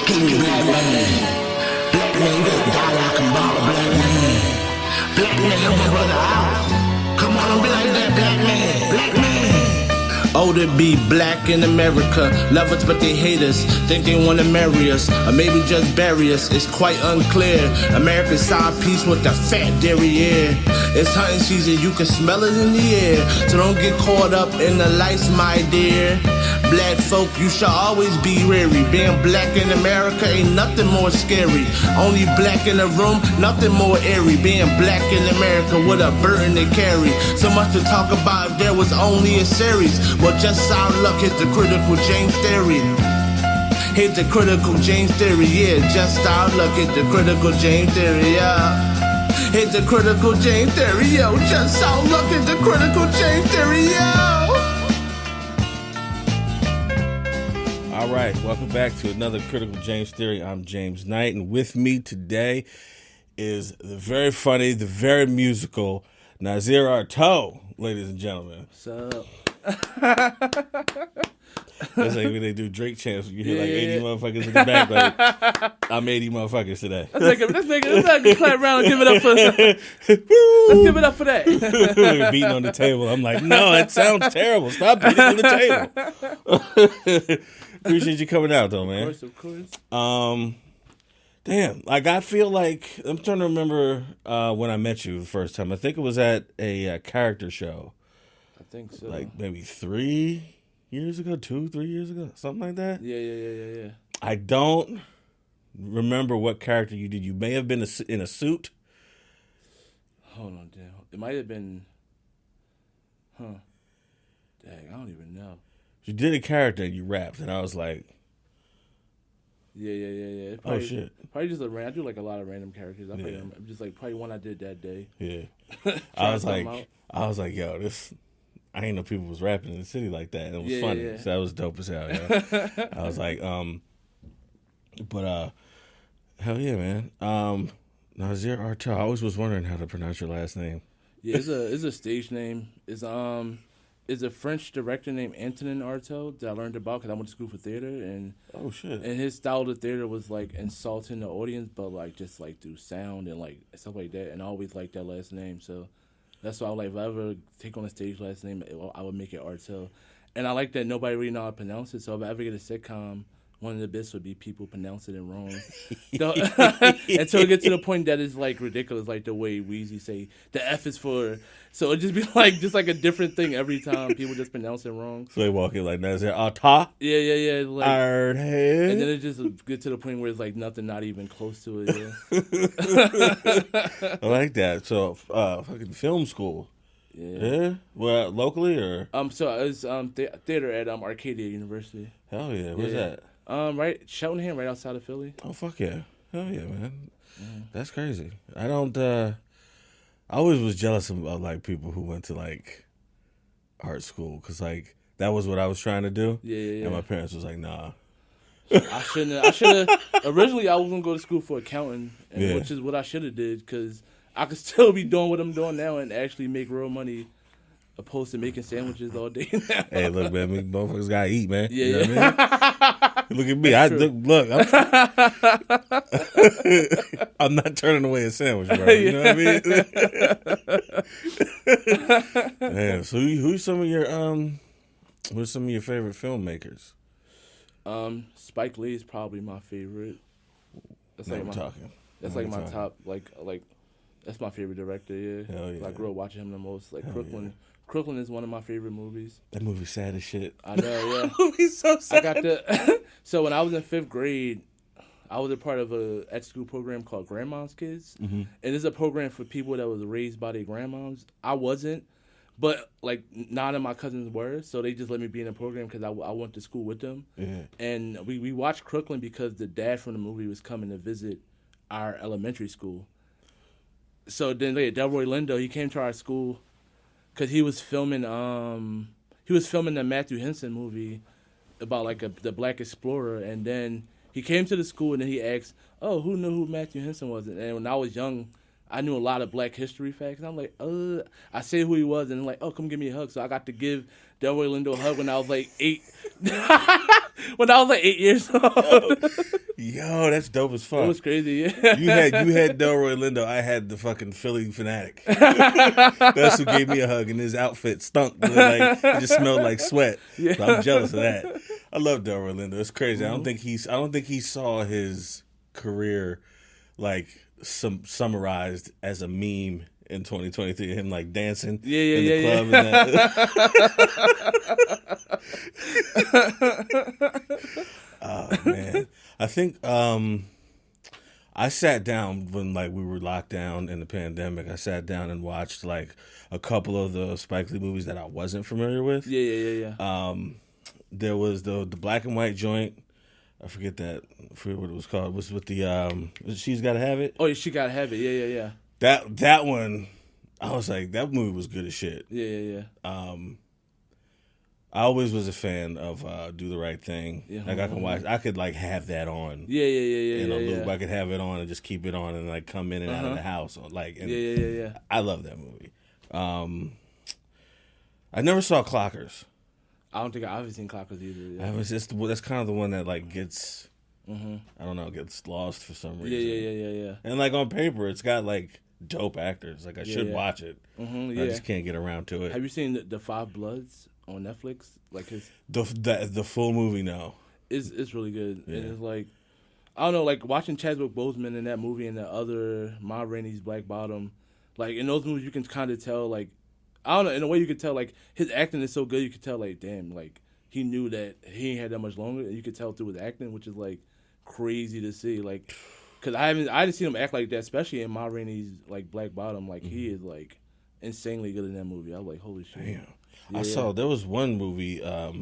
King black man. Black man, you gotta die like a baller, black man. Black man, help my brother out. Come on, don't be like that, black man. Black man. Oh, to be black in America. Love us, but they hate us. Think they want to marry us, or maybe just bury us. It's quite unclear. America's side piece with the fat derriere. It's hunting season, you can smell it in the air. So don't get caught up in the lights, my dear. Black folk, you shall always be wary. Being black in America ain't nothing more scary. Only black in the room, nothing more airy. Being black in America with a burden to carry. So much to talk about if there was only a series. Well, just our luck, hit the critical James theory. Hit the critical James theory, yeah. Just our luck, hit the critical James theory, yeah. Hit the critical James theory, yo. Just our luck, hit the critical James theory, yo. All right, welcome back to another Critical James Theory. I'm James Knight, and with me today is the very funny, the very musical Nazeer Art'Aud, ladies and gentlemen. What's up? That's like when they do Drake chants, you hear like 80 motherfuckers in the back, like, I'm 80 motherfuckers today. Let's make a clap round and give it up for let's give it up for that. Beating on the table. I'm like, no, it sounds terrible. Stop beating on the table. Appreciate you coming out, though, man. Of course. Damn, like I feel like I'm trying to remember when I met you the first time. I think it was at a character show. I think so. Like maybe 3 years ago, 2-3 years ago, something like that. Yeah. I don't remember what character you did. You may have been in a suit. Hold on, damn. It might have been. Dang, I don't even know. You did a character and you rapped, and I was like, Yeah. oh shit. Probably just I do like a lot of random characters. I'm just like probably one I did that day. Yeah. I was like, yo, this. I ain't know people was rapping in the city like that. And it was funny. Yeah. So that was dope as hell. Yeah. I was like, but hell yeah, man. Nazeer Art'Aud. I always was wondering how to pronounce your last name. Yeah, it's a stage name. It's a French director named Antonin Artaud that I learned about because I went to school for theater, and Oh shit. and his style of theater was like insulting the audience, but like just like through sound and like stuff like that. And I always liked that last name, so that's why I like if I ever take on a stage last name, I would make it Artaud. And I like that nobody really know how to pronounce it. So if I ever get a sitcom, one of the bits would be people pronounce it wrong. Until it gets to the point that it's like ridiculous, like the way Weezy say the F is for. So it just be like a different thing every time. People just pronounce it wrong. So they walk in like Nazeer Art'Aud. Yeah. Like, Art'Aud. and then it just get to the point where it's like nothing, not even close to it. Yeah. I like that. So fucking film school. Yeah. Well, locally or? So I was theater at Arcadia University. Hell yeah. Where's that? Right, Cheltenham, right outside of Philly. Oh fuck yeah. Hell yeah, man. That's crazy. I don't. I always was jealous of like people who went to like art school because like that was what I was trying to do. Yeah. And my parents was like, nah. I should have. Originally, I was gonna go to school for accounting, which is what I should have did because I could still be doing what I'm doing now and actually make real money, opposed to making sandwiches all day now. Hey, look, man, me motherfuckers gotta eat, man. Yeah, you know what I mean? Look at me. I'm not turning away a sandwich, bro. You know what I mean? Man, so who's some of your who's some of your favorite filmmakers? Spike Lee is probably my favorite. That's Now like we're talking. That's like my top. Like that's my favorite director. Yeah. Hell yeah. I grew up watching him the most. Like Hell Crooklyn. yeah. Crooklyn is one of my favorite movies. That movie's sad as shit. I know, yeah. Movie's so sad. I got the. So when I was in 5th grade, I was a part of a at-school program called Grandma's Kids, and it's a program for people that was raised by their grandmoms. I wasn't, but like none of my cousins were, so they just let me be in the program because I went to school with them. Yeah. And we watched Crooklyn because the dad from the movie was coming to visit our elementary school. So then Delroy Lindo, he came to our school because he was filming the Matthew Henson movie about like the Black Explorer, and then he came to the school and then he asked, "Oh, who knew who Matthew Henson was?" And when I was young, I knew a lot of Black history facts. And I'm like, I say who he was, and they're like, "Oh, come give me a hug." So I got to give Delroy Lindo hug when I was like 8. When I was like 8 years old. Yo, that's dope as fuck. It was crazy, yeah. You had Delroy Lindo. I had the fucking Philly Fanatic. That's who gave me a hug, and his outfit stunk. Like, it just smelled like sweat. Yeah. So I'm jealous of that. I love Delroy Lindo. It's crazy. I don't think he saw his career like summarized as a meme in 2023. Him like dancing in the club. And that. Oh man, I think I sat down when like we were locked down in the pandemic. I sat down and watched like a couple of the Spike Lee movies that I wasn't familiar with. Yeah. There was the black and white joint. I forget what it was called. It was with the She's Gotta Have It. Oh, She Gotta Have It. Yeah. That one, I was like, that movie was good as shit. Yeah. I always was a fan of Do the Right Thing. Yeah, like I could like have that on. Yeah. In a loop, I could have it on and just keep it on and like come in and out of the house. Like, and Yeah. I love that movie. I never saw Clockers. I don't think I've seen Clockers either. Yeah. That's kind of the one that like gets, I don't know, gets lost for some reason. Yeah. And like on paper, it's got like dope actors. Like I should watch it. Mm-hmm, I just can't get around to it. Have you seen the Five Bloods on Netflix? Like the full movie? No. It's really good. Yeah. And it's like, I don't know, like watching Chadwick Boseman in that movie and the other Ma Rainey's Black Bottom, like in those movies you can kind of tell, like, I don't know, in a way you could tell like his acting is so good, you could tell like, damn, like he knew that he ain't had that much longer, and you could tell through his acting, which is like crazy to see, like, cause I didn't see him act like that, especially in Ma Rainey's like Black Bottom, like he is like insanely good in that movie. I was like, holy shit. Damn. I saw there was one movie, I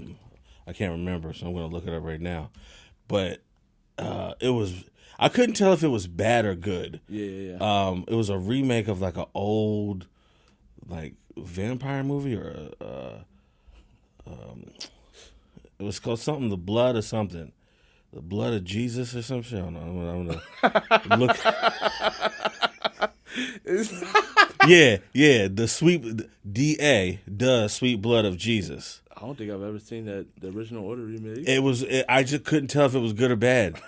can't remember, so I'm gonna look it up right now, but it was, I couldn't tell if it was bad or good. Yeah. It was a remake of like an old like vampire movie, or it was called something, The Blood or something, The Blood of Jesus or some shit. I don't know. I'm gonna look. Yeah, the sweet the Sweet Blood of Jesus. I don't think I've ever seen the original order remake. I just couldn't tell if it was good or bad.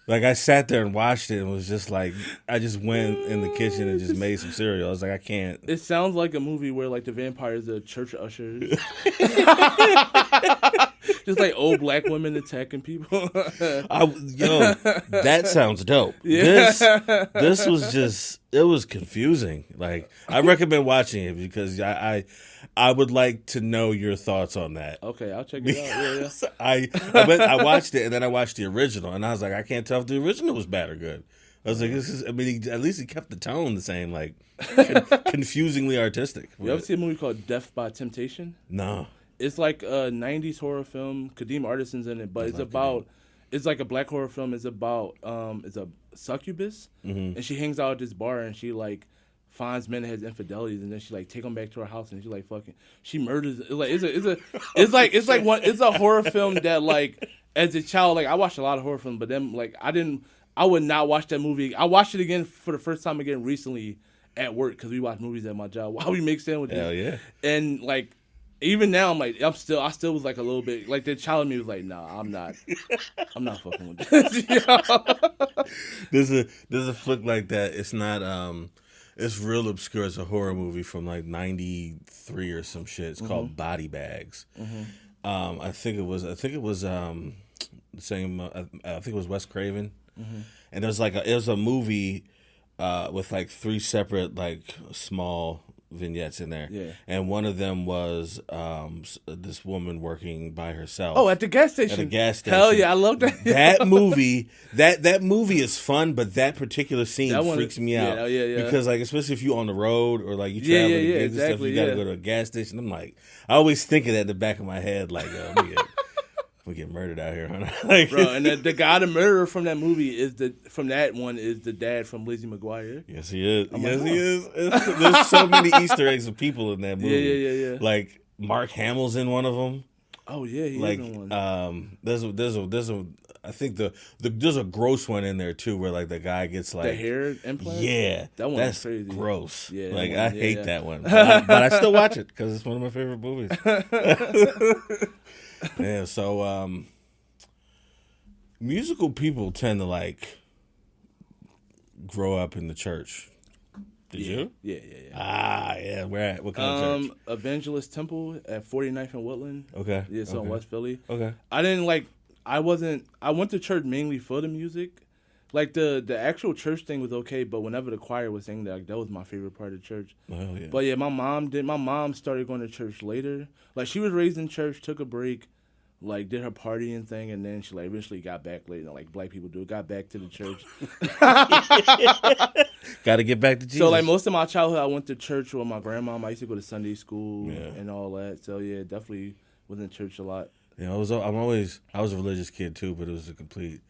Like I sat there and watched it and was just like, I just went in the kitchen and just made some cereal. I was like, I can't. It sounds like a movie where like the vampires are church ushers. Just like old black women attacking people. That sounds dope. Yeah. This was just, it was confusing. Like I recommend watching it because I would like to know your thoughts on that. Okay, I'll check it out. Yeah. I watched it and then I watched the original and I was like, I can't tell if the original was bad or good. I was like, at least he kept the tone the same, like confusingly artistic. You ever see a movie called Death by Temptation? No. It's like a 90s horror film. Kadeem Artison's in it, but it's like a black horror film. It's about it's a succubus, and she hangs out at this bar and she like finds men that has infidelities, and then she like take them back to her house and she like fucking she murders. It's a horror film that like as a child, like I watched a lot of horror films, but then like I would not watch that movie. I watched it again for the first time again recently at work because we watch movies at my job while we make sandwiches. Hell yeah! And like even now, I'm like I still was like a little bit like the child in me was like, nah, I'm not fucking with this. There's a flick like that. It's not it's real obscure. It's a horror movie from like '93 or some shit. It's called Body Bags. I think it was the same. I think it was Wes Craven. And it was a movie with like 3 separate like small vignettes in there. Yeah. And one of them was this woman working by herself. Oh, at the gas station. At a gas station. Hell yeah, I love that. That movie is fun, but that particular scene freaks me out. Yeah. Because like especially if you on the road or like you travel to gigs and stuff, you gotta go to a gas station. I'm like, I always think of that in the back of my head, like we get murdered out here, huh? Like, bro, and the guy, the murderer from that movie is the dad from Lizzie McGuire. Yes, he is. He is. There's so many Easter eggs of people in that movie. Yeah. Like Mark Hamill's in one of them. Oh yeah, he's like in one. there's I think there's a gross one in there too, where like the guy gets like The hair implant. Yeah, That one's that's crazy. gross. Yeah, like that I one, hate yeah. that one, but I still watch it because it's one of my favorite movies. Yeah, so musical people tend to like grow up in the church. Did you? Yeah. Ah, yeah. Where at? What kind of church? Evangelist Temple at 49th and Woodland. Okay. Yeah, so in West Philly. Okay. I went to church mainly for the music. Like the actual church thing was okay, but whenever the choir was singing, that was my favorite part of church. Oh yeah. But yeah, my mom started going to church later. Like she was raised in church, took a break, like did her partying thing, and then she like eventually got back later, like black people do, got back to the church. Got to get back to Jesus. So like most of my childhood, I went to church with my grandma. I used to go to Sunday school and all that. So yeah, definitely was in church a lot. Yeah, I was a religious kid too, but it was a complete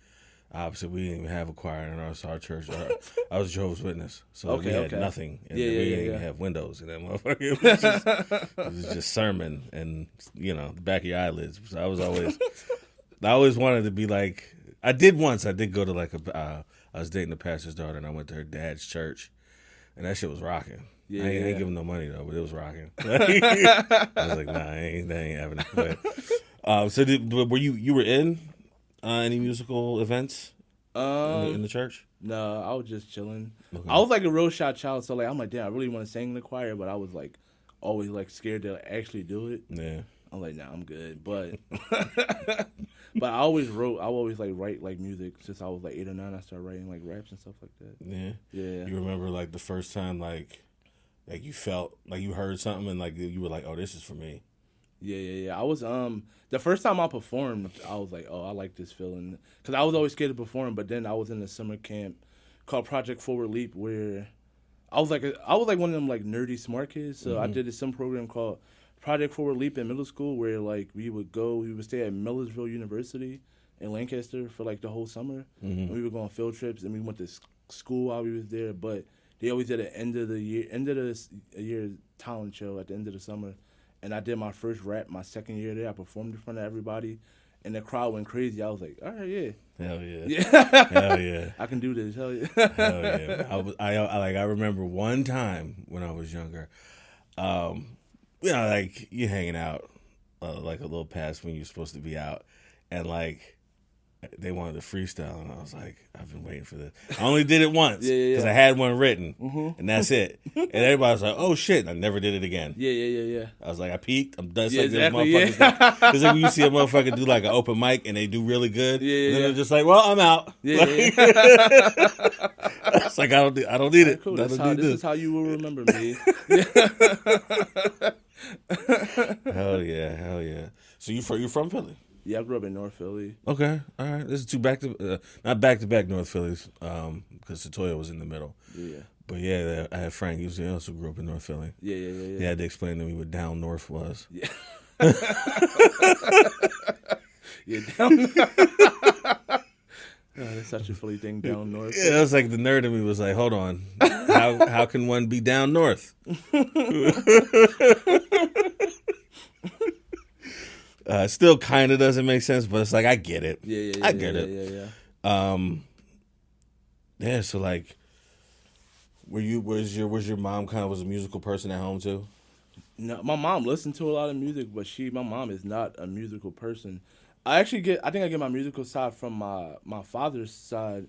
opposite. We didn't even have a choir in our church. I was Jehovah's Witness, so we had nothing, and we didn't even have windows in that motherfucker. It was just sermon and the back of your eyelids. So I always wanted to be like. I did go to like I was dating the pastor's daughter, and I went to her dad's church, and that shit was rocking. Yeah, I ain't giving no money though, but it was rocking. I was like, nah, that ain't happening. But, so were you were in any musical events in the church? No, I was just chilling. Okay. I was like a real shy child, so like I'm like, damn, I really want to sing in the choir, but I was like always like scared to actually do it. Yeah. I'm like, nah, I'm good. But but I always like write like music since I was like 8 or 9. I started writing like raps and stuff like that. Yeah. Yeah. You remember like the first time like you felt like you heard something and like you were like, oh, this is for me. Yeah. I was the first time I performed, I was like, oh, I like this feeling, because I was always scared to perform. But then I was in a summer camp called Project Forward Leap, where I was like one of them like nerdy smart kids. So I did some program called Project Forward Leap in middle school, where like we would stay at Millersville University in Lancaster for like the whole summer. And we would go on field trips, and we went to school while we was there. But they always did an end of the year talent show at the end of the summer. And I did my first rap my second year there. I performed in front of everybody, and the crowd went crazy. I was like, all right, yeah. Hell yeah. Yeah. Hell yeah. I can do this. Hell yeah. Hell yeah. I remember one time when I was younger, like you hanging out like a little past when you're supposed to be out, and like they wanted to freestyle, and I was like, I've been waiting for this. I only did it once because I had one written, and that's it. And everybody was like, oh shit, I never did it again. Yeah. I was like, I peaked. I'm done. It's Yeah, like exactly, this motherfuckers. It's like when you see a motherfucker do like an open mic and they do really good. Yeah. And then they're just like, well, I'm out. Yeah. It's like I don't need it. Cool. I This don't need is how you will remember me. Hell yeah. So you from Philly? Yeah, I grew up in North Philly. Okay, all right. This is two not back to back North Phillies, because Satoya was in the middle. Yeah. But yeah, I had Frank. He also grew up in North Philly. Yeah. He had to explain to me what down north was. Yeah. Yeah, down. Oh, that's such a Philly thing, down north. Yeah, that was like the nerd in me was like, hold on, how can one be down north? Still kind of doesn't make sense, but it's like I get it. Yeah. I get it. Yeah. So like, was your mom kind of was a musical person at home too? No, my mom listened to a lot of music, but my mom is not a musical person. I think I get my musical side from my father's side,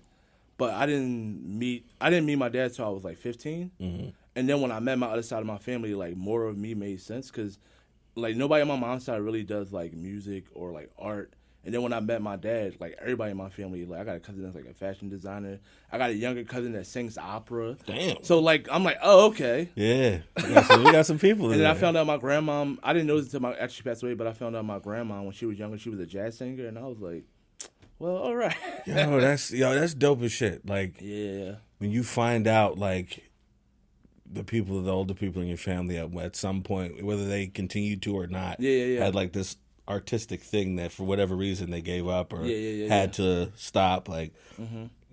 but I didn't meet my dad till I was like 15. Mm-hmm. And then when I met my other side of my family, like more of me made sense, because like nobody on my mom's side really does like music or like art. And then when I met my dad, like everybody in my family, like I got a cousin that's like a fashion designer. I got a younger cousin that sings opera. Damn. So like I'm like, oh, okay. Yeah. We got some people. And then I found out my grandma, I didn't know this until after she passed away, but I found out my grandma when she was younger, she was a jazz singer, and I was like, well, all right. That's dope as shit. Like, yeah. When you find out like the older people in your family at some point, whether they continued to or not, had like this artistic thing that for whatever reason they gave up or had to stop. Like,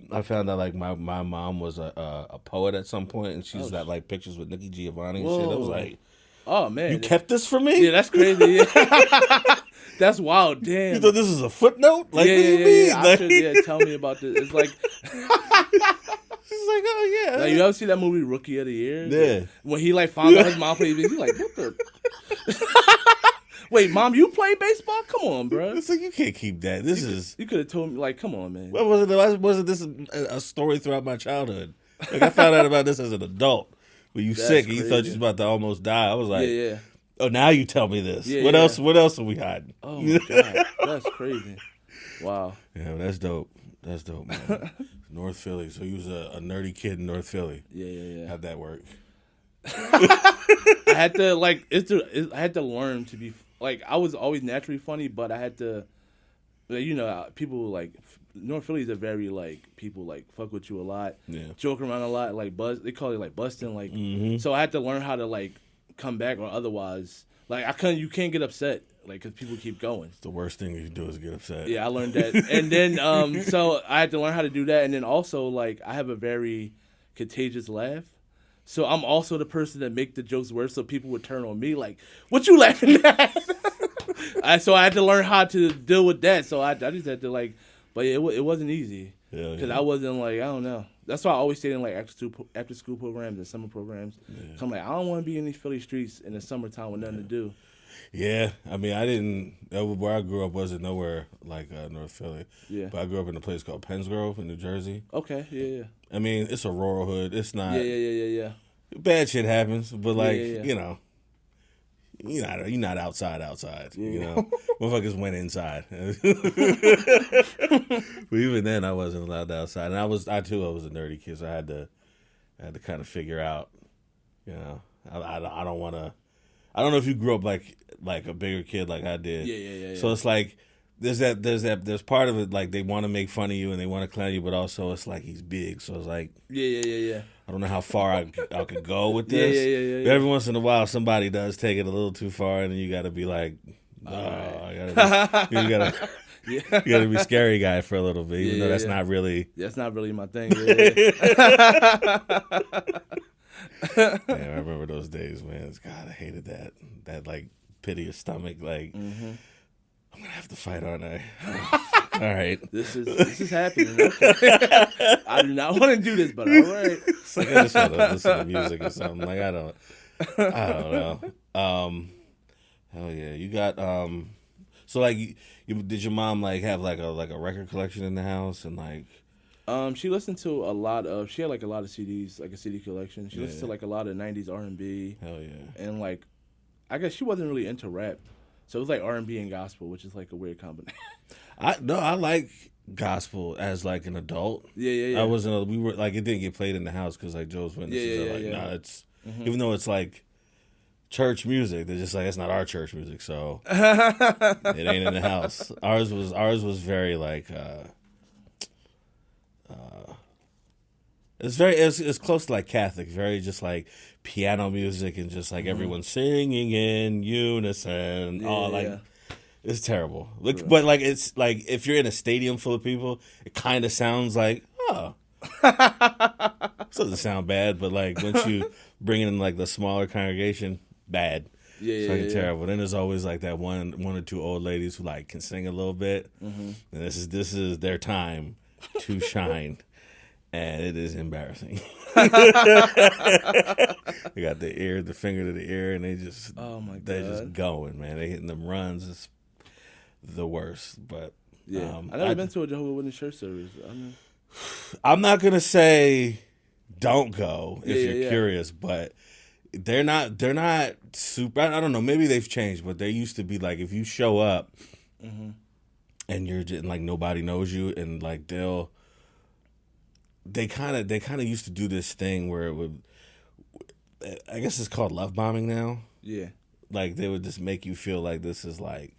I found out like my mom was a poet at some point, and she's got like pictures with Nikki Giovanni and shit. I was like, Oh man, You kept this from me? Yeah, that's crazy. Yeah. That's wild. Damn. You thought this is a footnote? Like, yeah, what do you yeah, mean? yeah. Like, Tell me about this. It's like, It's like, oh yeah. like, you ever see that movie Rookie of the Year? Yeah. When he like found out his mom played baseball, he's like, what the? Wait, mom, you play baseball? Come on, bro. It's like, you can't keep that. This is. You could have told me, like, come on, man. Why wasn't this a story throughout my childhood? Like, I found out about this as an adult. When you That's sick and you thought you crazy. was about to almost die. I was like, Yeah. oh, now you tell me this. Yeah, What yeah. else? What else are we hiding? Oh my god, that's crazy. Wow. Yeah, that's dope. That's dope, man. North Philly. So you was a nerdy kid in North Philly. Yeah. How'd that work? I had to I had to learn to be like I was always naturally funny, but I had to, like, you know, people like North Philly's are very like people like fuck with you a lot, Yeah. joke around a lot, like buzz. They call it like busting, like. Mm-hmm. So I had to learn how to like come back, or otherwise, like you can't get upset, like because people keep going. The worst thing you can do is get upset. Yeah, I learned that, and then so I had to learn how to do that, and then also like I have a very contagious laugh. So I'm also the person that make the jokes worse, so people would turn on me like, "What you laughing at?" So I had to learn how to deal with that. So I just had to like, but it wasn't easy because I wasn't like, I don't know. That's why I always stayed in like after school programs and summer programs. Yeah. So I'm like, I don't want to be in these Philly streets in the summertime with nothing to do. Yeah, I mean, I didn't. Where I grew up wasn't nowhere like North Philly. Yeah, but I grew up in a place called Pennsgrove in New Jersey. Okay, yeah. I mean, it's a rural hood. It's not. Yeah. Bad shit happens, but like Yeah. you know, you're not outside. Yeah. You know, motherfuckers went inside. But even then, I wasn't allowed outside, and I was a nerdy kid, so I had to kind of figure out. You know, I don't want to. I don't know if you grew up like a bigger kid like I did. Yeah. So it's like there's part of it like they want to make fun of you and they want to clown you, but also it's like he's big, so it's like Yeah. I don't know how far I could go with this. Yeah. But every once in a while, somebody does take it a little too far, and then you got to be like, no, I gotta be, you gotta be scary guy for a little bit, even though that's not really. That's not really my thing. Yeah, I remember those days, man. God, I hated that. That like pit of your stomach, like I'm gonna have to fight, aren't I? All right. This is happening. Okay. I do not want to do this, but all right. It's like I just want to listen to music or something. Like I don't know. Hell yeah, you got So like, did your mom like have like a record collection in the house and like? She listened to a lot of. She had like a lot of CDs, like a CD collection. She listened to like a lot of '90s R&B. Hell yeah. And like, I guess she wasn't really into rap, so it was like R&B and gospel, which is like a weird combination. I like gospel as like an adult. Yeah. I wasn't. We were like it didn't get played in the house because like Joe's Witnesses are like nah, it's even though it's like church music, they're just like it's not our church music, so it ain't in the house. Ours was very like it's close to like Catholic, very just like piano music and just like everyone singing in unison. It's terrible. Like, but like it's like if you're in a stadium full of people, it kind of sounds like it doesn't sound bad, but like once you bring in like the smaller congregation, bad. It's terrible. Then there's always like that one or two old ladies who like can sing a little bit, and this is their time to shine. And it is embarrassing. They got the finger to the ear, and they just they're just going, man. They hitting them runs. It's the worst. But I never been to a Jehovah's Witness church service. I'm not gonna say don't go if you're curious, but they're not super. I don't know. Maybe they've changed, but they used to be like if you show up and you're just like nobody knows you, and like They kind of used to do this thing where it would, I guess it's called love bombing now. Yeah. Like they would just make you feel like this is like,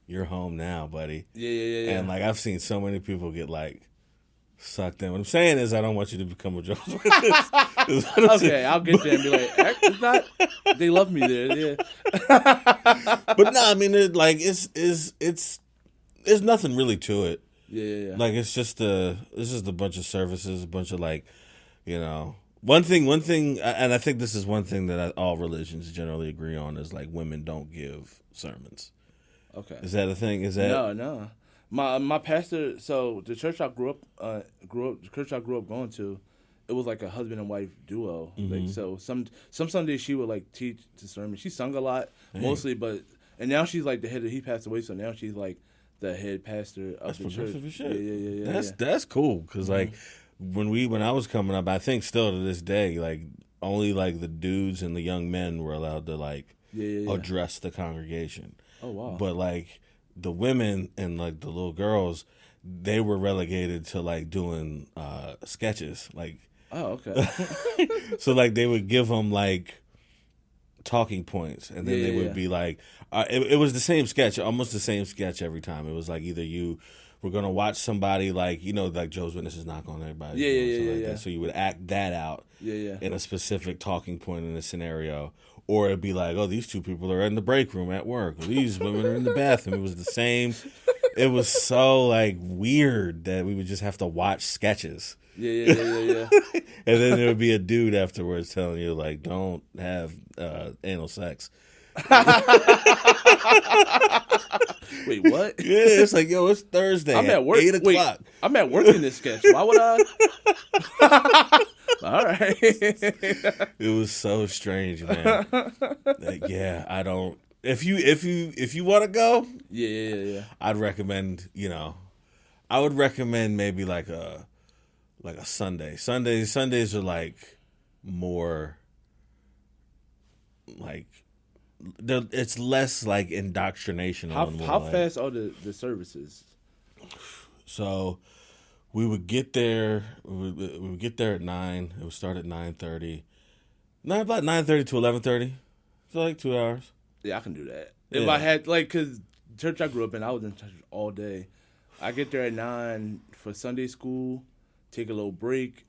you're home now, buddy. Yeah. And like I've seen so many people get like sucked in. What I'm saying is I don't want you to become a Jehovah's Witness. Okay, I'll get there and be like, it's not, they love me there, yeah. But no, I mean, it's nothing really to it. Yeah. Like it's just a bunch of services, a bunch of like, you know, One thing, and I think this is one thing that all religions generally agree on is like women don't give sermons. Okay. Is that a thing? Is that No. My pastor. So the church I grew up going to, it was like a husband and wife duo. Like so, some Sundays she would like teach the sermon. She sung a lot mostly, and now she's like the head. He passed away, so now she's like the head pastor of the church. Yeah. That's cool because like when I was coming up, I think still to this day, like only like the dudes and the young men were allowed to like address the congregation. Oh wow! But like the women and like the little girls, they were relegated to like doing sketches. Like oh okay. so like they would give them like talking points, and then they would be like, it was the same sketch, almost the same sketch every time. It was like either you were gonna watch somebody like like Joe's Witnesses knock on everybody, that. So you would act that out, in a specific talking point in a scenario, or it'd be like, oh, these two people are in the break room at work, or these women are in the bathroom. It was the same. It was so like weird that we would just have to watch sketches. Yeah. And then there would be a dude afterwards telling you like, don't have anal sex. Wait, what? Yeah, it's like, yo, it's Thursday. I'm at work. 8:00. Wait, I'm at work in this sketch. Why would I? All right. It was so strange, man. Like, yeah, I don't. If you want to go, Yeah. I'd recommend. I would recommend maybe like a Sunday. Sundays are like more like it's less like indoctrination. How fast are the services? So we would get there. We would get there at 9. It would start at 9:30. About 9:30 to 11:30. So like 2 hours. Yeah, I can do that. If I had cause church I grew up in, I was in church all day. I get there at 9 for Sunday school, take a little break,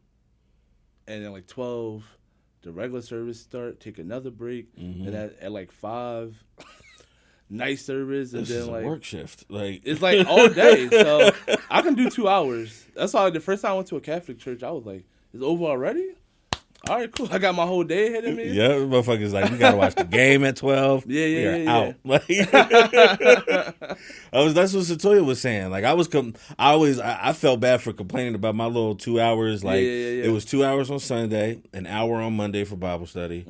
and then like 12, the regular service start. Take another break, and at like 5, night service, and This then is like a work shift. Like it's like all day. So I can do 2 hours. That's why the first time I went to a Catholic church, I was like, "It's over already." All right, cool. I got my whole day ahead of me. Yeah, motherfuckers like, you gotta watch the game at 12. Yeah. Out. Like, that's what Satoya was saying. Like I felt bad for complaining about my little 2 hours. Like it was 2 hours on Sunday, an hour on Monday for Bible study.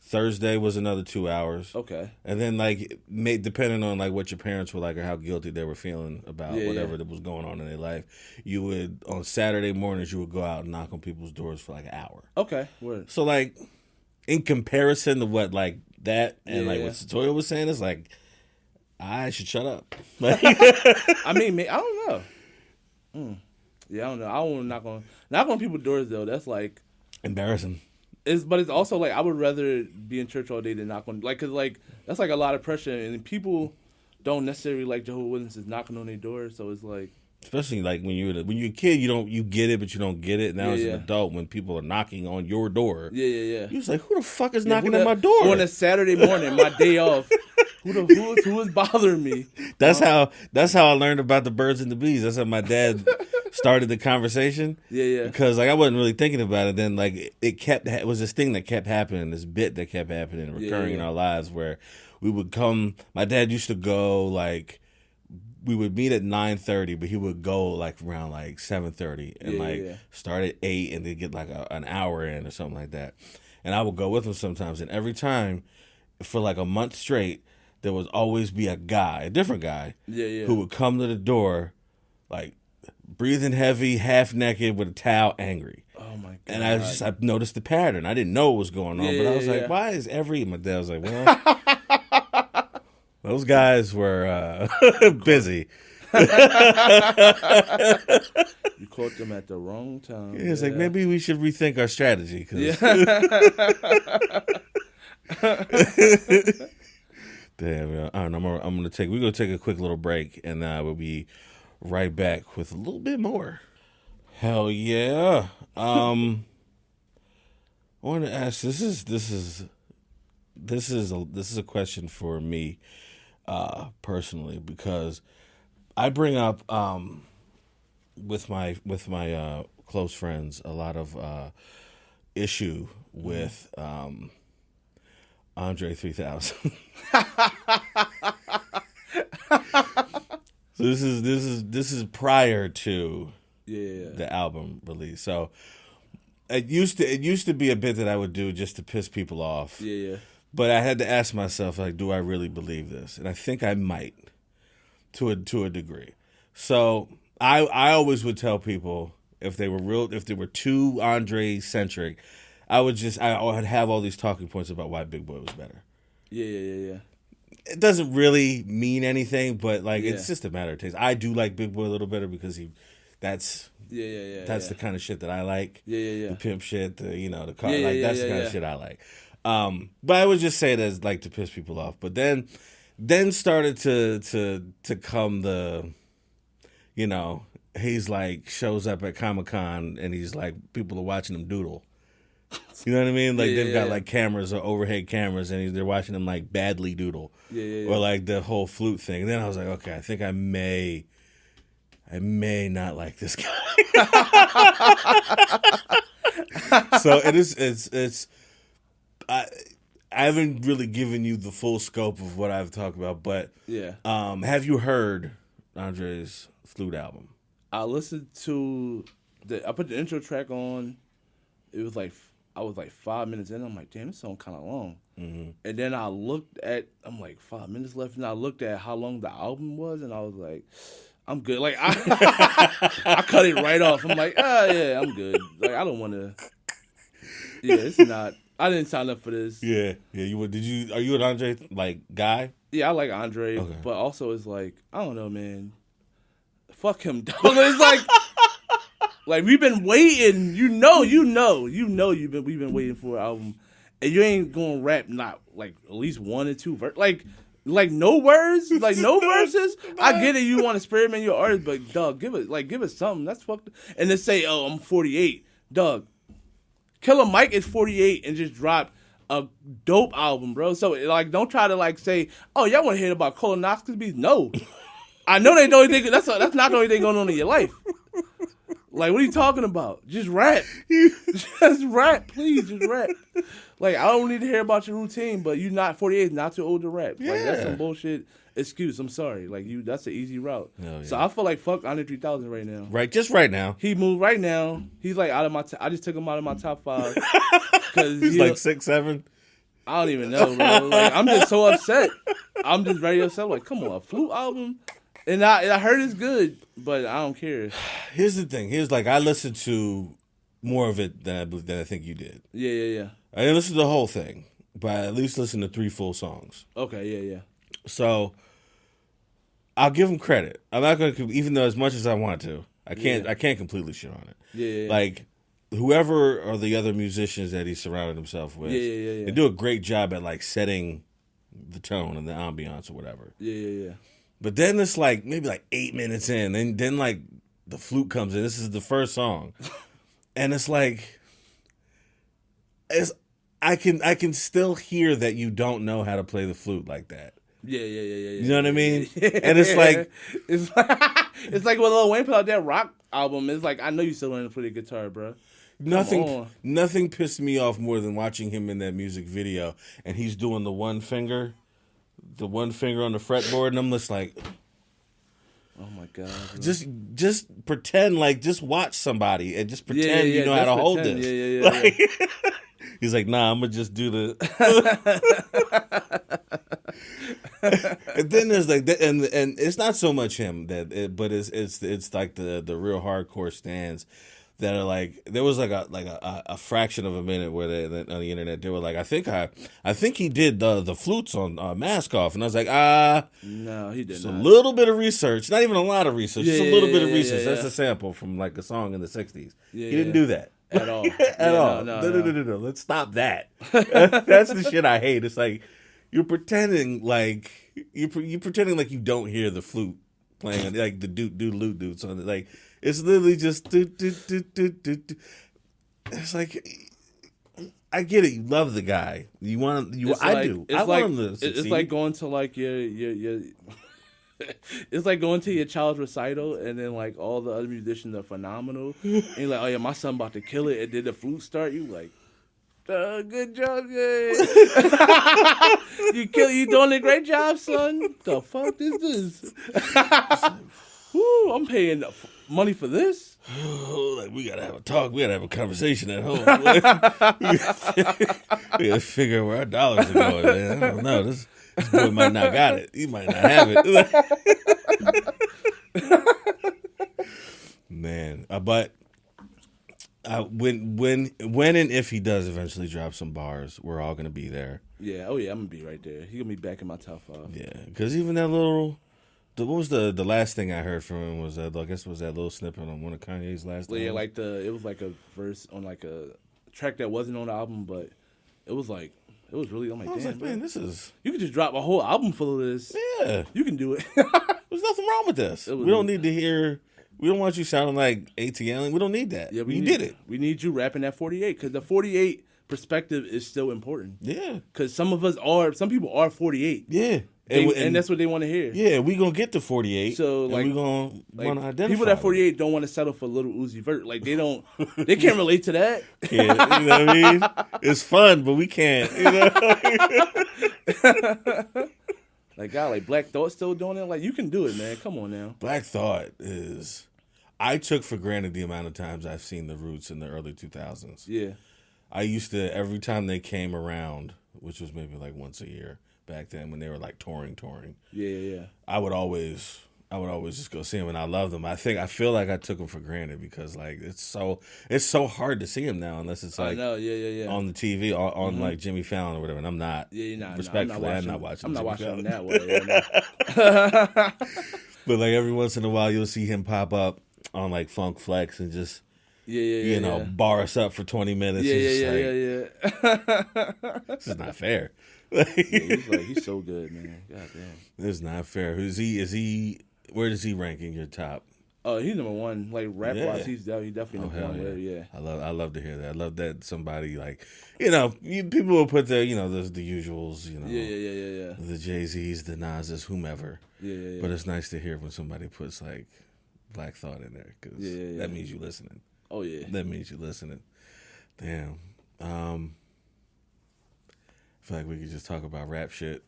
Thursday was another 2 hours. Okay. And then like depending on like what your parents were like or how guilty they were feeling about whatever that was going on in their life, you would on Saturday mornings you would go out and knock on people's doors for like an hour. Okay. Word. So like in comparison to what like that and like what Satoya was saying, it's like I should shut up. Like, I mean, I don't know. Yeah, I don't know. I won't knock on people's doors though. That's like embarrassing. But it's also like I would rather be in church all day than knock on cause like that's like a lot of pressure and people don't necessarily like Jehovah's Witnesses knocking on their doors. So it's like especially like when you're a kid, you get it, but you don't get it. Now as an adult, when people are knocking on your door, yeah. You're just like, who the fuck is knocking at my door on a Saturday morning, my day off? Who is bothering me? That's how I learned about the birds and the bees. That's how my dad started the conversation. Yeah. Because like I wasn't really thinking about it. Then like it was this thing that kept happening, this bit that kept happening, recurring in our lives where we would come. My dad used to go like. We would meet at 9:30, but he would go like around like 7:30 and start at 8 and then get like an hour in or something like that. And I would go with him sometimes. And every time for like a month straight, there would always be a different guy, who would come to the door like breathing heavy, half naked with a towel, angry. Oh my god! And I noticed the pattern. I didn't know what was going on, but I was like, why is my dad was like, well. Those guys were busy. You caught them at the wrong time. Yeah, it's like maybe we should rethink our strategy. Damn, I don't know. We're gonna take a quick little break, and we'll be right back with a little bit more. Hell yeah! I want to ask. This is a question for me. Personally, because I bring up with my close friends a lot of issue with Andre 3000. So this is prior to the album release. So it used to be a bit that I would do just to piss people off. Yeah. But I had to ask myself, like, do I really believe this? And I think I might, to a degree. So I always would tell people if they were too Andre centric, I would have all these talking points about why Big Boy was better. Yeah. It doesn't really mean anything, but like it's just a matter of taste. I do like Big Boy a little better because that's the kind of shit that I like. Yeah. The pimp shit, the car, that's the kind of shit I like. But I would just say it as like to piss people off. But then started to come the, he's like shows up at Comic-Con and he's like people are watching him doodle. You know what I mean? Like they've got like cameras or overhead cameras and they're watching him like badly doodle. Yeah. Or like the whole flute thing. And then I was like, okay, I think I may not like this guy. So it's I haven't really given you the full scope of what I've talked about, but have you heard Andre's flute album? I listened to I put the intro track on. It was like I was like 5 minutes in. I'm like, damn, this song kind of long. Mm-hmm. And then I'm like 5 minutes left, and I looked at how long the album was, and I was like, I'm good. Like I cut it right off. I'm like, yeah, I'm good. Like I don't want to. Yeah, it's not. I didn't sign up for this. Yeah. You were? Are you an Andre like guy? Yeah, I like Andre, but also it's like I don't know, man. Fuck him, dog. It's like we've been waiting. We've been waiting for an album, and you ain't gonna rap not like at least one or two verses. Like no words, like no verses. I get it. You want to experiment your artist, but dog, give it something. That's fucked. And then say, oh, I'm 48, dog. Killer Mike is 48 and just dropped a dope album, bro. So like, don't try to like say, oh, y'all want to hear about colonoscopies? No, I know they don't think that's not the only thing going on in your life. Like, what are you talking about? Just rap. Just rap, please. Just rap. Like, I don't need to hear about your routine, but you not 48, not too old to rap. Like, that's some bullshit excuse. I'm sorry. Like, that's an easy route. Oh, yeah. So I feel like fuck Andre 3000 right now. Right, just right now. He moved right now. He's like out of my. I just took him out of my top 5 because he's like 6, 7. I don't even know, bro. Like, I'm just so upset. I'm just very upset. Like, come on, a flute album. And I heard it's good, but I don't care. Here's the thing. I listened to more of it than I think you did. Yeah. I didn't listen to the whole thing, but I at least listened to 3 full songs. Okay, yeah. So I'll give him credit. I'm not going to, even though as much as I want to, I can't completely shit on it. Yeah. Like whoever are the other musicians that he surrounded himself with, they do a great job at like setting the tone and the ambiance or whatever. Yeah. But then it's like maybe like 8 minutes in, and then like the flute comes in. This is the first song, and it's like, I can still hear that you don't know how to play the flute like that. Yeah. You know what I mean? And it's like it's like when Lil Wayne put out that rock album. It's like I know you still learning to play the guitar, bro. Nothing pissed me off more than watching him in that music video, and he's doing the one finger on the fretboard, and I'm just like, oh my god! Bro. Just pretend like just watch somebody and just pretend you know how to hold this. Yeah. Like, he's like, nah, I'm gonna just do the. And then there's like, and it's not so much him but it's like the real hardcore stands that are like, there was like a fraction of a minute where on the internet they were like, I think he did the flutes on Mask Off, and I was like, no, he did not. A little bit of research, not even a lot of research, just a little bit of research. Yeah. That's a sample from like a song in the 60s. Yeah, he didn't do that at all. No. Let's stop that. That's the shit I hate. It's like you're pretending like you're pretending like you don't hear the flute playing, like the doot so like it's literally just do. It's like, I get it. You love the guy. You want him. I do. I want him to succeed. It's like going to like your it's like going to your child's recital and then like all the other musicians are phenomenal. And you're like, oh yeah, my son about to kill it. And then the flute start. You like, Good job, yeah. You doing a great job, son. The fuck is this? Woo, I'm paying money for this. Like, we gotta have a talk. We gotta have a conversation at home. We gotta figure out where our dollars are going, man. I don't know. This boy might not got it. He might not have it. Man, but when and if he does eventually drop some bars, we're all gonna be there. Yeah, oh yeah, I'm gonna be right there. He gonna be back in my top 5. Yeah, because even that little. What was the last thing I heard from him was that, I guess it was that little snippet on one of Kanye's last albums. Yeah, like it was like a verse on like a track that wasn't on the album, but it was really, I'm like, I was damn, like, man, this is... You could just drop a whole album full of this. Yeah. You can do it. There's nothing wrong with this. We don't need to hear... We don't want you sounding like ATL. We don't need that. Yeah, we did it. We need you rapping that 48, because the 48 perspective is still important. Yeah. Because some people are 48. Yeah. And that's what they want to hear. Yeah, we gonna get to 48. So like, we gonna want to identify. People that 48 don't want to settle for Little Uzi Vert. Like they can't relate to that. Yeah, you know what I mean? It's fun, but we can't. You know? Like God, like Black Thought still doing it. Like you can do it, man. Come on now. Black Thought is. I took for granted the amount of times I've seen the Roots in the early 2000s. Yeah. I used to, every time they came around, which was maybe like once a year back then when they were like touring. Yeah. I would always just go see them, and I love them. I feel like I took them for granted because like it's so hard to see them now unless it's like on the TV on like Jimmy Fallon or whatever. And I'm not. Yeah, you're not. Respectfully, I'm not watching. I'm not Jimmy watching Fallon. them that way. But like every once in a while, you'll see him pop up on like Funk Flex and just bar us up for 20 minutes. Yeah. This is not fair. He's so good, man. God damn. This is not fair. Is he? Where does he rank in your top? Oh, he's number one. Like rap wise, he's definitely number one. Yeah. I love to hear that. I love that somebody like people will put the the usuals. Yeah. The Jay-Z's, the Nas's, whomever. Yeah. But it's nice to hear when somebody puts like Black Thought in there because that means you listening. Oh yeah, that means you listening. Damn. I feel like we could just talk about rap shit.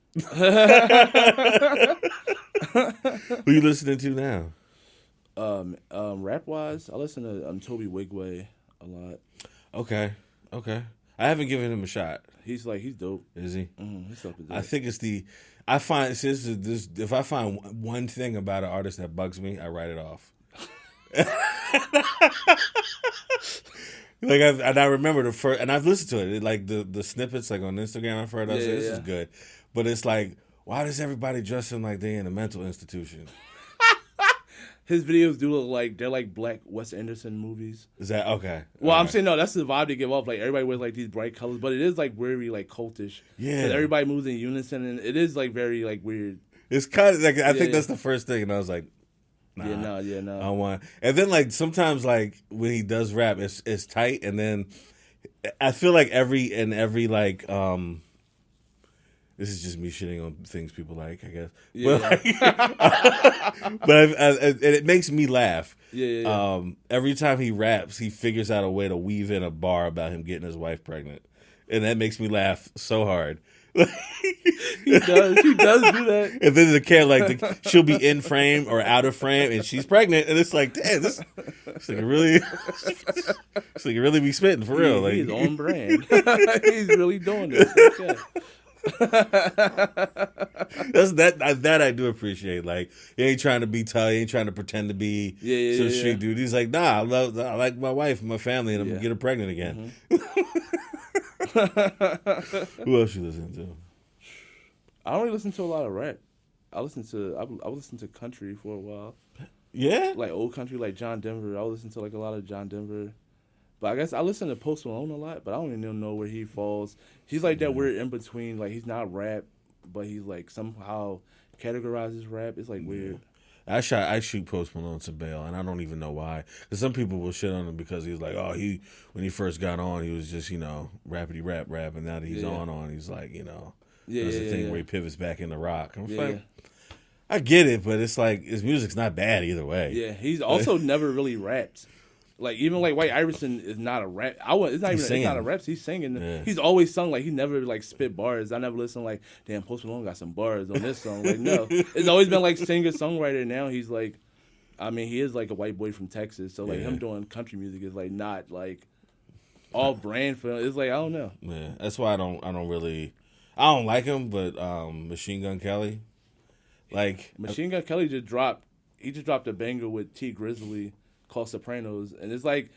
Who you listening to now? Rap wise, I listen to Toby Wigway a lot. Okay. I haven't given him a shot. He's dope. Is he? Mm-hmm. He's dope. I think it's I find if I find one thing about an artist that bugs me, I write it off. Like I remember the first, and I've listened to it. Like the snippets, like on Instagram, I've heard. I say this is good, but it's like, why does everybody dressing like they in a mental institution? His videos do look like they're like black Wes Anderson movies. Is that okay? Well, I'm saying no. That's the vibe they give off. Like everybody wears like these bright colors, but it is like very like cultish. Yeah, everybody moves in unison, and it is like very like weird. It's kind of like I think that's the first thing, and I was like, nah, yeah, no. I don't want. And then like sometimes like when he does rap, it's tight, and then I feel like every like this is just me shitting on things people like, I guess. Yeah. But it makes me laugh. Yeah. Every time he raps, he figures out a way to weave in a bar about him getting his wife pregnant, and that makes me laugh so hard. He does do that. And then the cat she'll be in frame or out of frame, and she's pregnant, and it's like, damn, this really be spitting for real. Like he's on brand. He's really doing this. Okay. That's that I do appreciate. Like he ain't trying to be tough, he ain't trying to pretend to be some street dude. He's like, nah, I like my wife and my family, and I'm gonna get her pregnant again. Mm-hmm. Who else you listen to? I don't really listen to a lot of rap. I listened to country for a while. Yeah, like old country, like John Denver. I would listen to like a lot of John Denver. But I guess I listen to Post Malone a lot, but I don't even know where he falls. He's like that weird in between. Like he's not rap, but he's like somehow categorizes rap. It's like weird. I shoot Post Malone to bail, and I don't even know why. Because some people will shit on him because he's like, when he first got on, he was just rappity rap, and now that he's on, he's like there's a thing where he pivots back into rock. I'm like, I get it, but it's like his music's not bad either way. Yeah, he's also never really rapped. Like even like White Iverson is not a rap. It's not He's even. It's not a singing. rap. He's singing. Yeah. He's always sung like he never like spit bars. I never listened like damn Post Malone got some bars on this song. Like no, it's always been like singer songwriter. Now he's like, I mean he is like a white boy from Texas. So like him doing country music is like not like all brand for him. It's like I don't know. Yeah, that's why I don't like him. But Machine Gun Kelly, like Machine Gun Kelly just dropped a banger with T Grizzly called Sopranos, and it's like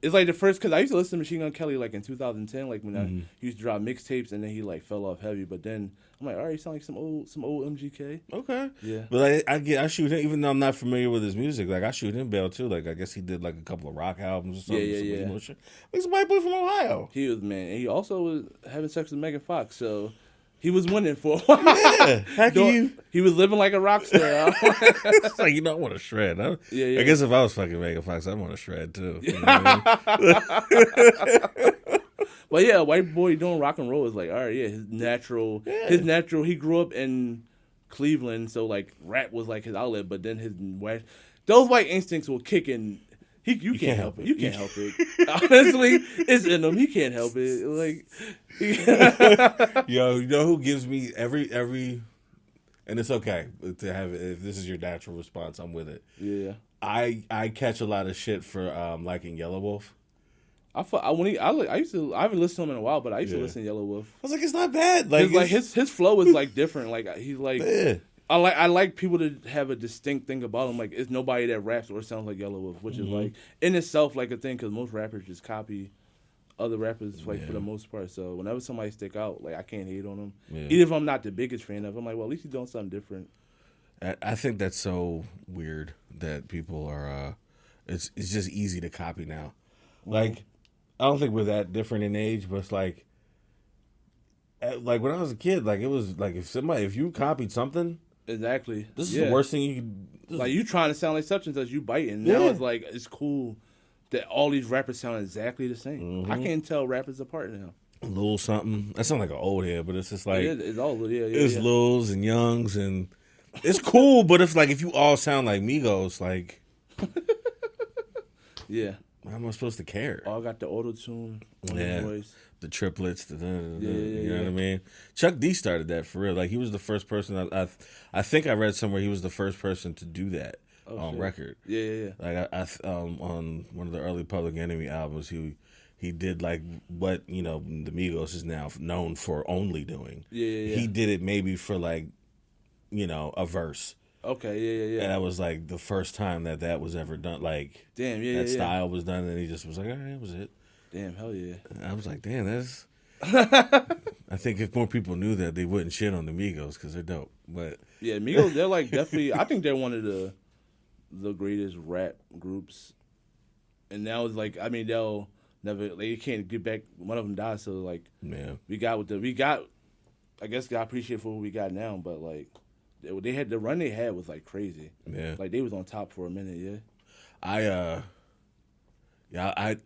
the first, because I used to listen to Machine Gun Kelly like in 2010, like when I used to drop mixtapes, and then he like fell off heavy. But then I'm like, all right, he sound like some old MGK. okay, Yeah. But I shoot him, even though I'm not familiar with his music. Like I shoot him bail too. Like I guess he did like a couple of rock albums or something. Yeah. emo shit. He's a white boy from Ohio. He was, man, and he also was having sex with Megan Fox, so he was winning for a while. Yeah, how can you? He was living like a rock star. It's like, I want to shred. Yeah. I guess if I was fucking Megan Fox, I'd want to shred too. You know what I mean? But yeah, a white boy doing rock and roll is like, all right, yeah, his natural. He grew up in Cleveland, so like rap was like his outlet. But then those white instincts will kick in. You can't help it. You can't help it. Honestly, it's in him. He can't help it. Like, Yo, you know who gives me every, and it's okay to have it. If this is your natural response, I'm with it. yeah. I catch a lot of shit for liking Yellow Wolf. I haven't listened to him in a while, but I used to listen to Yellow Wolf. I was like, it's not bad. Like, His flow is like different. Like he's like, yeah. I like people to have a distinct thing about him. Like it's nobody that raps or sounds like Yellow Wolf, which is like in itself like a thing, because most rappers just copy other rappers like for the most part. So whenever somebody stick out, like I can't hate on them. Yeah. Even if I'm not the biggest fan of him, I'm like, well, at least he's doing something different. I think that's so weird that people are. It's just easy to copy now. Like, I don't think we're that different in age, but it's like when I was a kid, like it was like if you copied something, Exactly. this is the worst thing you could. Like you trying to sound like such and such, you biting. Now it's like it's cool that all these rappers sound exactly the same. I can't tell rappers apart now. Lil something. That sounds like an old head, but it's just like It's all it's Lils and Youngs, and it's cool. But if you all sound like Migos, like yeah. how am I supposed to care? All got the auto tune on Yeah. the voice. The triplets, you know what I mean? Chuck D started that for real. Like he was the first person. I think I read somewhere he was the first person to do that on record. Yeah. Like I on one of the early Public Enemy albums, he did like what the Migos is now known for only doing. Yeah. He did it maybe for like a verse. Okay, yeah. And that was like the first time that was ever done. Like Damn, that style was done, and he just was like, all right, that was it. Damn, hell yeah. And I was like, damn, that's. I think if more people knew that, they wouldn't shit on the Migos because they're dope. But yeah, Migos, they're like definitely. I think they're one of the greatest rap groups. And now it's like, I mean, they'll never. They can't get back. One of them died, so like, yeah, we got. I guess God appreciate for what we got now, but like, they had the run they had was like crazy. Yeah, like they was on top for a minute. Yeah, I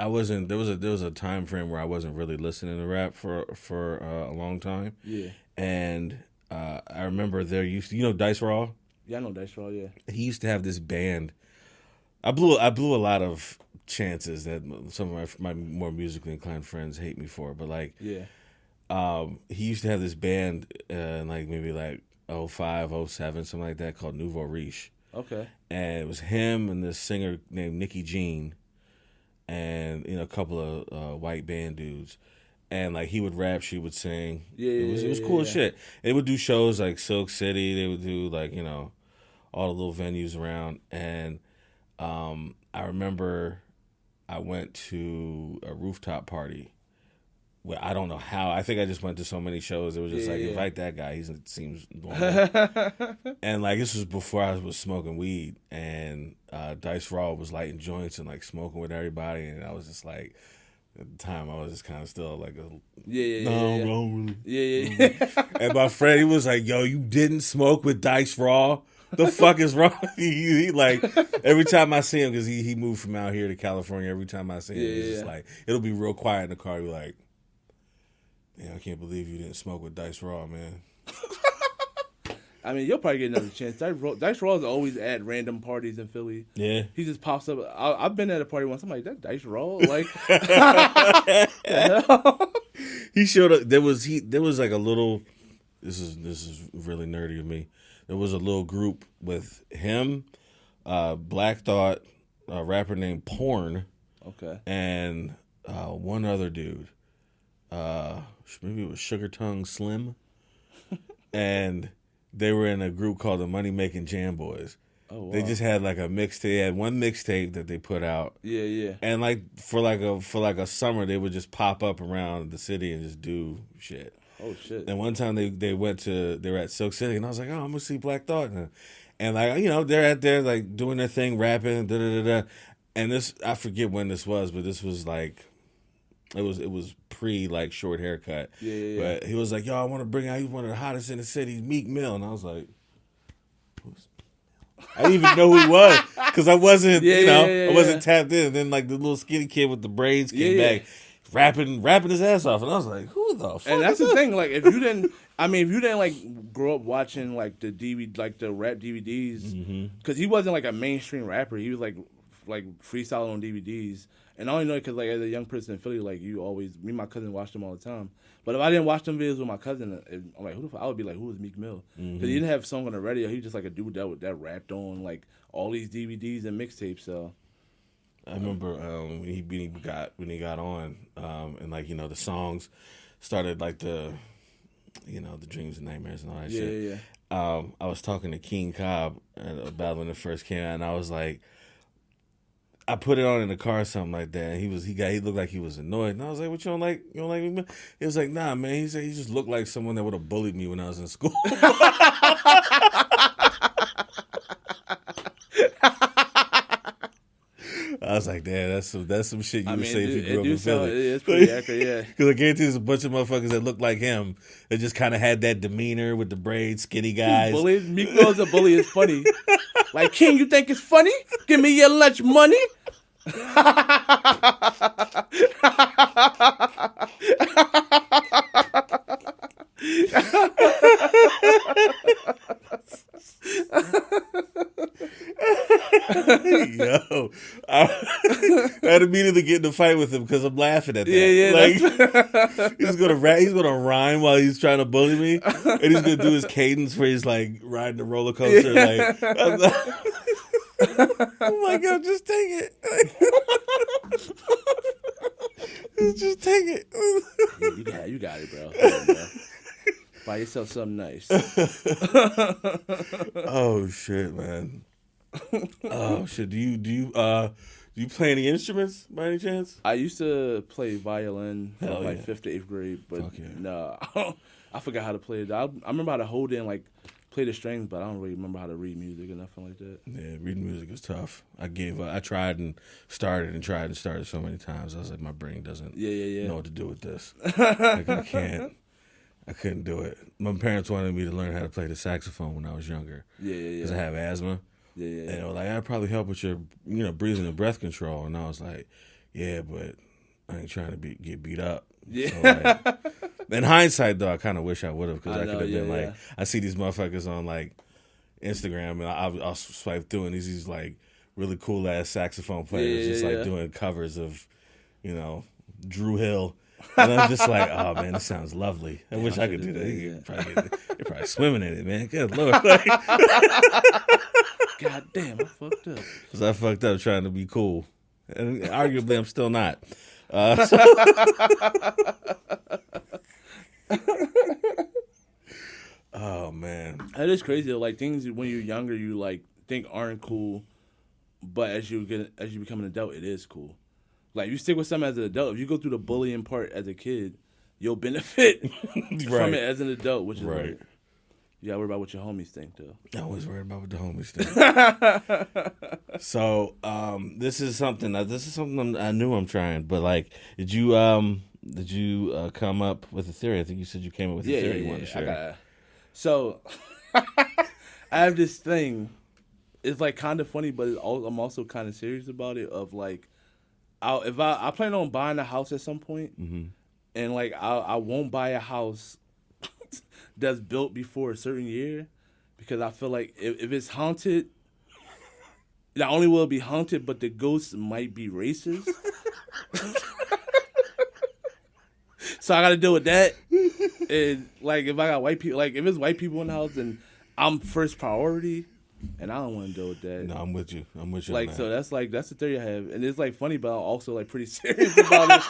wasn't. There was a time frame where I wasn't really listening to rap for a long time. Yeah, and I remember there used to, Dice Raw. Yeah, I know Dice Raw. Yeah, he used to have this band. I blew a lot of chances that some of my more musically inclined friends hate me for, but like, yeah, he used to have this band in like maybe like 05, 07, something like that, called Nouveau Riche. Okay, and it was him and this singer named Nikki Jean. And a couple of white band dudes, and like he would rap, she would sing. Yeah, it was cool as shit. They would do shows like Silk City. They would do like all the little venues around. And I remember I went to a rooftop party. Well, I don't know how. I think I just went to so many shows. It was just invite that guy. He seems normal. And like this was before I was smoking weed, and Dice Raw was lighting joints and like smoking with everybody, and I was just like, at the time I was just kind of still like, yeah. And my friend, he was like, "Yo, you didn't smoke with Dice Raw? The fuck is wrong?" he like every time I see him, because he moved from out here to California. Every time I see him, it's just like it'll be real quiet in the car. He'll be like, "Damn, I can't believe you didn't smoke with Dice Raw, man." I mean, you'll probably get another chance. Dice Rawls always at random parties in Philly. Yeah. He just pops up. I've been at a party once. I'm like, that Dice Rawls? Like, he showed up. There was like a little. This is really nerdy of me. There was a little group with him, Black Thought, a rapper named Porn, okay, and one other dude. Maybe it was Sugar Tongue Slim, and they were in a group called the Money Making Jam Boys. Oh, wow. They just had like a mixtape. They had one mixtape that they put out. Yeah. And like for a summer, they would just pop up around the city and just do shit. Oh shit! And one time they were at Silk City, and I was like, oh, I'm gonna see Black Thought, and like they're out there like doing their thing, rapping, da da da da. And this, I forget when this was, but this was like. It was pre like short haircut. Yeah. But he was like, yo, I want to bring out, he's one of the hottest in the city, Meek Mill. And I was like, who's I didn't even know who he was because I wasn't, I wasn't tapped in. And then like the little skinny kid with the braids came back, rapping his ass off. And I was like, who the fuck? And that's the thing, like if you didn't like grow up watching like the DVD, like the rap DVDs, because he wasn't like a mainstream rapper. He was like freestyling on DVDs. And I only know because, like, as a young person in Philly, like, me and my cousin watched them all the time. But if I didn't watch them videos with my cousin, I'm like, I would be like, who is Meek Mill? Because he didn't have a song on the radio. He was just like a dude that rapped on, like, all these DVDs and mixtapes, so. I remember when he got on, and, like, the songs started, like, the dreams and nightmares and all that shit. Yeah. I was talking to King Cobb about when it first came out, and I was like, I put it on in the car or something like that. And he looked like he was annoyed. And I was like, what, you don't like me? He was like, nah, man. He said he just looked like someone that would have bullied me when I was in school. I was like, damn, that's some shit you would say if you grew up in Philly. It's pretty accurate, yeah. Because I guarantee there's a bunch of motherfuckers that looked like him that just kind of had that demeanor with the braids, skinny guys. Meek Mill's a bully. It's funny. Like, King, you think it's funny? Give me your lunch money. Yo, I had immediately get in a fight with him because I'm laughing at that. Yeah. Like he's gonna rhyme while he's trying to bully me, and he's gonna do his cadence where he's like riding the roller coaster. Yeah. Like, oh my god, just take it. Just take it. Yeah, you got it, bro. Yeah, bro. Buy yourself something nice. Oh shit, man. Oh shit. Do you play any instruments by any chance? I used to play violin from Hell like yeah. 5th to 8th grade, but Fuck yeah. no, I forgot how to play it. I remember how to hold it and like play the strings, but I don't really remember how to read music or nothing like that. Yeah, reading music is tough. I gave up. I tried and started so many times. I was like, my brain doesn't know what to do with this. Like, I couldn't do it. My parents wanted me to learn how to play the saxophone when I was younger. Yeah. Because I have asthma. Yeah. And they were like, I'd probably help with your, breathing and breath control. And I was like, yeah, but I ain't trying to get beat up. Yeah. So, like, in hindsight, though, I kind of wish I would have, because I could have been like, yeah. I see these motherfuckers on like Instagram, and I'll swipe through, and these like really cool ass saxophone players like doing covers of, Drew Hill. And I'm just like, oh man, this sounds lovely. I wish I could do that. You're probably swimming in it, man. Good lord. Like, God damn, I fucked up. because I fucked up trying to be cool, and arguably I'm still not. Oh man, That is crazy though. Like things when you're younger, you like think aren't cool, but as you become an adult, it is cool. Like you stick with something as an adult. If you go through the bullying part as a kid, you'll benefit from it as an adult, which is right. You gotta worry about what your homies think, though. I always worry about what the homies think. So, this is something I knew I'm trying, but like, did you come up with a theory? I think you said you came up with a theory you wanted to share. So, I have this thing. It's like kind of funny, but I'm also kind of serious about it. Of like, I plan on buying a house at some point, and like I won't buy a house that's built before a certain year, because I feel like if it's haunted, not only will it be haunted, but the ghost might be racist. So I got to deal with that. And like, if I got white people, like if it's white people in the house, then I'm first priority, and I don't want to deal with that. No, I'm with you. Like, on so that. that's the theory I have, and it's like funny, but I'm also like pretty serious about it.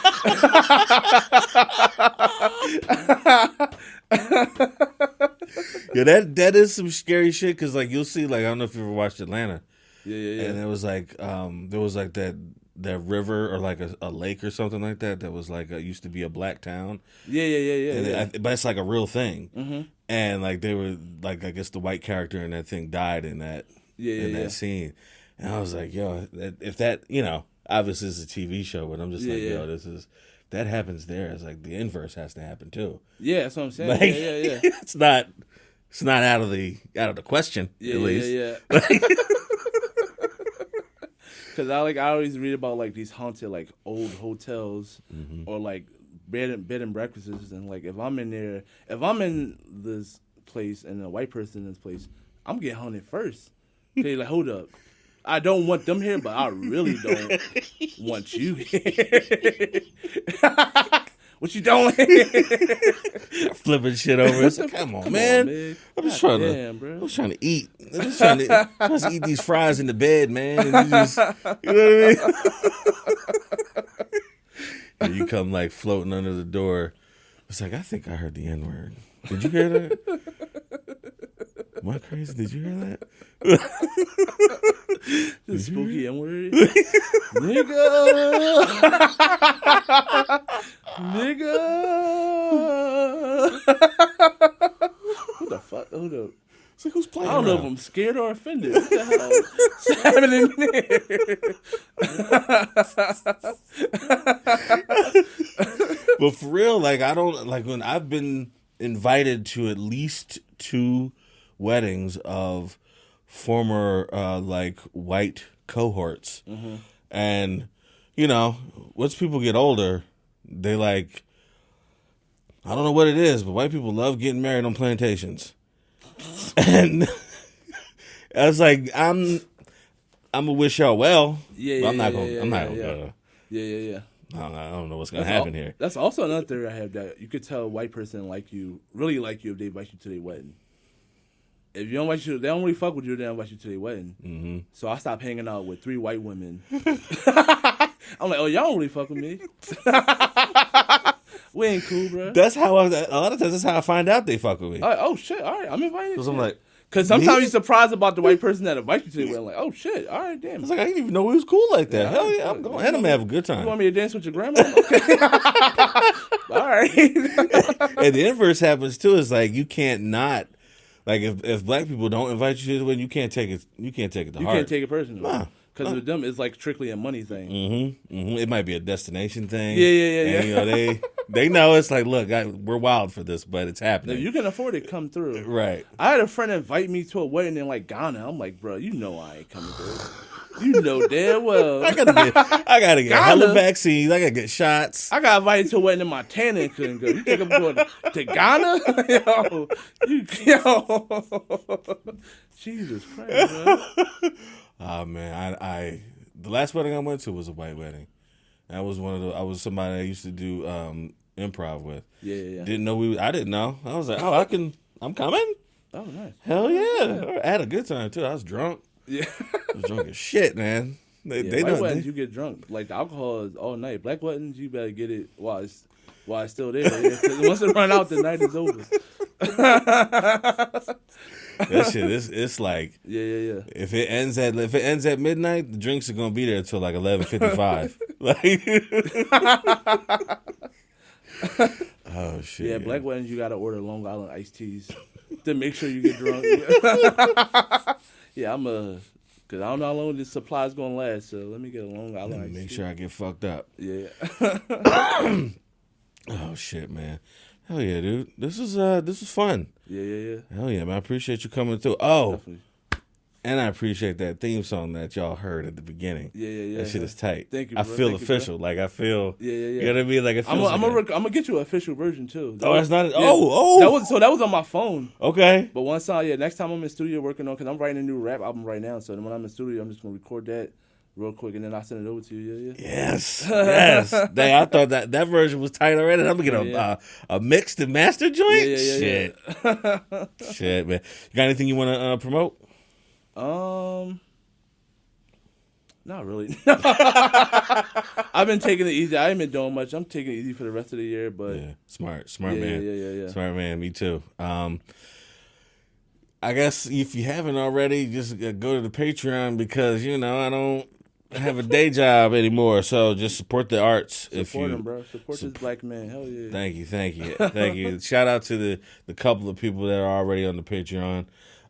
Yeah, that is some scary shit. Cause like you'll see, like I don't know if you ever watched Atlanta. Yeah. And it was like there was like that river or like a lake or something like that was like used to be a black town. Yeah. And but it's like a real thing. Mm-hmm. And like they were like, I guess the white character in that thing died in that that scene. And I was like, yo, if that, you know, obviously it's a TV show, but I'm just like, yo, that happens there. It's like the inverse has to happen too. Yeah, that's what I'm saying. Like, Yeah. it's not out of the question. Yeah, at least. Yeah. Because I always read about like these haunted like old hotels or like bed and breakfasts, and like if I'm in this place and a white person in this place, I'm getting haunted first. Okay, like hold up, I don't want them here, but I really don't want you here. What you doing? Flipping shit over. It's like, come on, man. I'm just trying to eat. I'm just trying to eat these fries in the bed, man. And you know what I mean? And you come like floating under the door. It's like, I think I heard the N-word. Did you hear that? Am I crazy? Did you hear that? The spooky N-word. Nigga. Who the fuck? Hold up. It's like, who's playing I don't know if I'm scared or offended. What the hell's happening there? But for real, like I don't like when I've been invited to at least 2 weddings of former like white cohorts, and you know, once people get older, they like, I don't know what it is, but white people love getting married on plantations. And I was like, I'm gonna wish y'all well. Yeah, I'm not gonna. Yeah. I don't know what's gonna happen here. That's also another theory I have, that you could tell a white person really like you if they invite you to their wedding. If you don't invite you, they don't really fuck with you. They don't invite you to their wedding. Mm-hmm. So I stopped hanging out with 3 white women. I'm like, oh, y'all don't really fuck with me. We ain't cool, bro. That's how a lot of times that's how I find out they fuck with me. Oh shit! All right, I'm invited. Because I'm like, because sometimes you're surprised about the white person that invites you to the wedding. Like, oh shit! All right, damn. It's like I didn't even know he was cool like that. Hell yeah, I'm going. And I'm gonna have a good time. You want me to dance with your grandma? Okay. All right. And the inverse happens too. Is like you can't not. Like if black people don't invite you to the wedding, you can't take it. You can't take it to heart. You can't take it personally. Nah. Because with them, it's like strictly a money thing. It might be a destination thing. Yeah. And, you know, they know it's like, look, we're wild for this, but it's happening. If you can afford it, come through. Right. I had a friend invite me to a wedding in like Ghana. I'm like, bro, you know I ain't coming through. You know damn well. I gotta get hella vaccines. I gotta get shots. I got invited to a wedding in Montana and couldn't go. You think I'm going to Ghana? Yo. Jesus Christ, man. Oh man, I the last wedding I went to was a white wedding. That was I was somebody I used to do improv with. Yeah. I didn't know. I was like, I'm coming. Oh, nice. Hell yeah. I had a good time too. I was drunk. Yeah. I was drunk as shit, man. They white know. weddings, you get drunk. Like the alcohol is all night. Black weddings, you better get it while it's still there. Yeah, 'cause once it run out, the night is over. That shit, it's like Yeah. If it ends at midnight, the drinks are gonna be there until like 11:55. Oh shit. Yeah, black weddings, you gotta order Long Island iced teas to make sure you get drunk. Yeah, because I don't know how long this supply is gonna last. So let me get a Long Island iced tea. Make sure I get fucked up. Yeah. Oh shit, man. Hell yeah, dude. This is fun. Yeah. Hell yeah, man. I appreciate you coming through. Oh, Definitely. And I appreciate that theme song that y'all heard at the beginning. Yeah. That shit is tight. Thank you, I bro. feel Thank you, official. bro. Like I feel. Yeah. You know what I mean? Like it feels. I'm gonna get you an official version too. That's not. Yeah. Oh. That was on my phone. Okay. But one song, next time I'm in studio working on, because I'm writing a new rap album right now. So then when I'm in studio, I'm just gonna record that real quick and then I'll send it over to you. Yeah. Yes. Dang, I thought that version was tight already. I'm gonna get a mixed and master joint. Yeah. Shit, man. You got anything you want to promote? Not really. I've been taking it easy. I ain't been doing much. I'm taking it easy for the rest of the year, but smart man. Yeah. Smart man. Me too. I guess if you haven't already, just go to the Patreon because I don't have a day job anymore. So just support the arts. Support them, bro. Support this black man. Hell yeah. Thank you. Shout out to the couple of people that are already on the Patreon.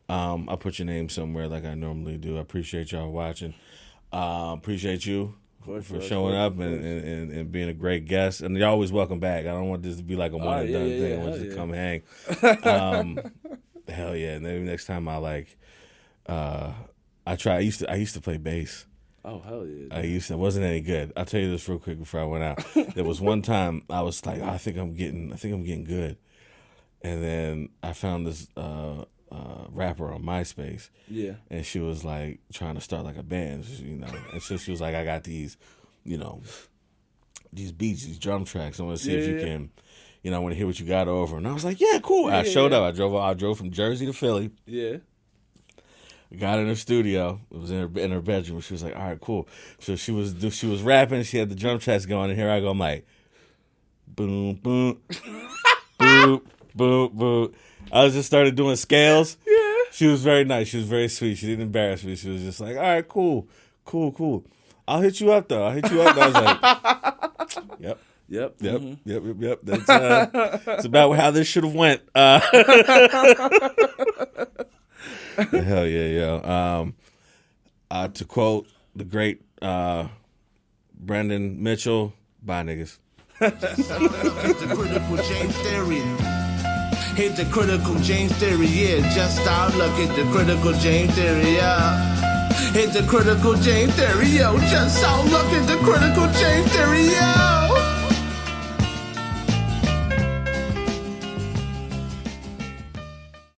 I'll put your name somewhere like I normally do. I appreciate y'all watching. Appreciate you for showing up and being a great guest. And you're always welcome back. I don't want this to be like a one and done thing. I want you to come hang. Hell yeah. And maybe next time I try. I used to play bass. Oh hell yeah. I wasn't any good. I'll tell you this real quick before I went out. There was one time I was like, I think I'm getting good. And then I found this rapper on MySpace. Yeah. And she was like trying to start like a band, and so she was like, I got these, these beats, these drum tracks. I want to see if you can, I want to hear what you got over. And I was like, yeah, cool. I showed up. I drove from Jersey to Philly. Yeah. Got in her studio. It was in her bedroom. She was like, all right, cool. So she was rapping. She had the drum tracks going, and here I go. I'm like, boom, boom, boom, boom, boom. I just started doing scales. Yeah. She was very nice. She was very sweet. She didn't embarrass me. She was just like, all right, cool. I'll hit you up, though. I was like, yep. Mm-hmm. That's it's about how this should have went. Hell yeah. To quote the great Brendan Mitchell, bye, niggas. Hit the critical James theory. Hit the critical James theory, yeah. Just start look. Hit the critical James theory, yeah. Hit the critical James theory, yo. Just start look. Hit the critical James theory, yo.